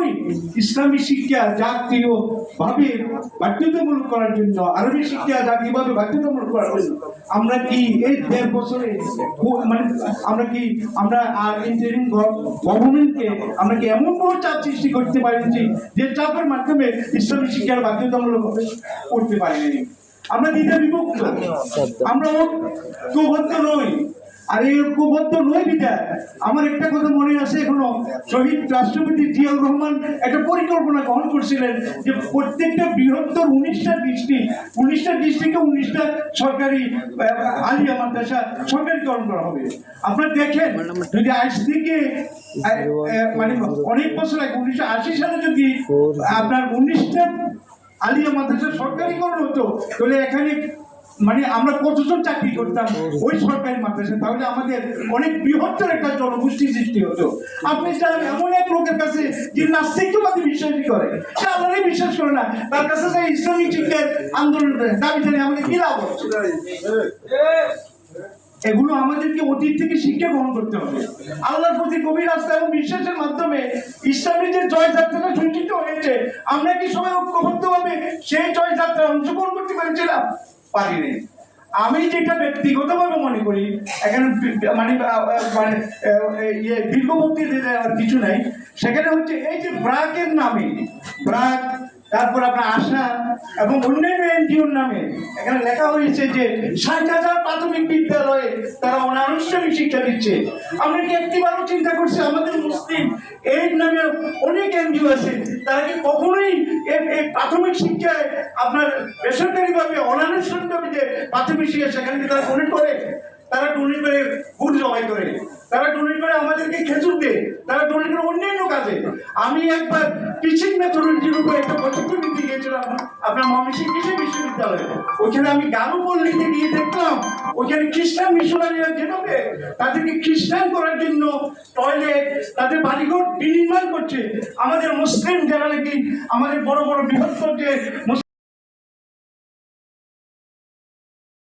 কখনোই ইসলামী শিক্ষা জাতীয়ভাবে বাধ্যতামূলক করার জন্য, আরবি শিক্ষা জাতীয়ভাবে বাধ্যতামূলক করার জন্য আমরা কি এই 1.5 বছরে মানে আমরা আর ইন্টারিম গভর্নমেন্টকে আমরা কি এমন কোনো চাপ সৃষ্টি করতে পারিনি যে চাপের মাধ্যমে ইসলামী শিক্ষার বাধ্যতামূলক করতে পারিনি? আমরা দ্বিধা বিভক্ত, আমরা ঐক্যবদ্ধ নই। আর এই ঐক্যবদ্ধ নয় বিধায় আমার একটা কথা মনে আছে এখনো, শহীদ রাষ্ট্রপতি জিয়াউর রহমান একটা পরিকল্পনা গ্রহণ করছিলেন যে প্রত্যেকটা বৃহত্তর 19টা ডিস্ট্রিক্টে 19টা সরকারি আলিয়া মাদ্রাসা সরকারিকরণ করা হবে। আপনারা দেখেন, যদি আজ থেকে মানে অনেক বছর আগে 1980 সালে যদি আপনার 19টা আলিয়া মাদ্রাসা সরকারিকরণ হতো, তাহলে এখানে মানে আমরা কতজন চাকরি করতাম ওই সরকারি মাদ্রাসা, তাহলে আমাদের অনেক বৃহত্তর একটা জনগোষ্ঠী সৃষ্টি হতো। আপনি যান এমন এক লোকের কাছে যে নাস্তিকবাদী বিশ্বাসই করে, সে আল্লাহরই বিশ্বাস করে না, তার কাছে যে ইসলামিক শিক্ষার আন্দোলন দাবি জানিয়ে আমাদের কি লাভ হচ্ছে? এগুলো আমাদেরকে অতীত থেকে শিক্ষা গ্রহণ করতে হবে। আল্লাহর প্রতি গভীর আস্থা এবং বিশ্বাসের মাধ্যমে ইসলামের যে জয়যাত্রাটা সূচিত হয়েছে, আমরা কি সবাই ঐক্যবদ্ধভাবে সেই জয়যাত্রায় অংশগ্রহণ করতে পেরেছিলাম? পারিনি। আমি যেটা ব্যক্তিগতভাবে মনে করি, এখানে মানে দীর্ঘ বক্তৃতা দেওয়ার কিছু নাই, সেখানে হচ্ছে এই যে ব্রাকের নামে ব্রাক, তারপর আপনার আশা এবং অন্যান্য এনজিওর নামে এখানে লেখা হয়েছে যে 60,000 প্রাথমিক বিদ্যালয়ে তারা অনানুষ্ঠানিক শিক্ষা দিচ্ছে। আমরা কি একটিবারও চিন্তা করছি আমাদের মুসলিম এইড নামে অনেক এনজিও আছে, তারা কি কখনোই এই প্রাথমিক শিক্ষায় আপনার বেসরকারিভাবে অনানুষ্ঠানিকভাবে যে প্রাথমিক শিক্ষা সেখানে কি তারা ডোনেট করে? তারা ডোনেট করে গুড় জবাই করে, তারা ডোনেট করে আমাদেরকে খেজুর দেয়, তারা ডোনেট করে অন্যান্য কাজে। আমি একবার টিচিং মেথোডলজির উপর একটা প্রশিক্ষণ দিতে গিয়েছিলাম আপনার ময়মনসিংহ কৃষি বিশ্ববিদ্যালয়ে। ওইখানে আমি গারুপল্লীতে গিয়ে দেখলাম ওইখানে খ্রিস্টান মিশনারিরা যেভাবে তাদেরকে খ্রিস্টান করার জন্য টয়লেট, তাদের বাড়িঘর বিনির্মাণ করছে। আমাদের মুসলিম যারা নাকি আমাদের বড় বড় বৃহত্তর যে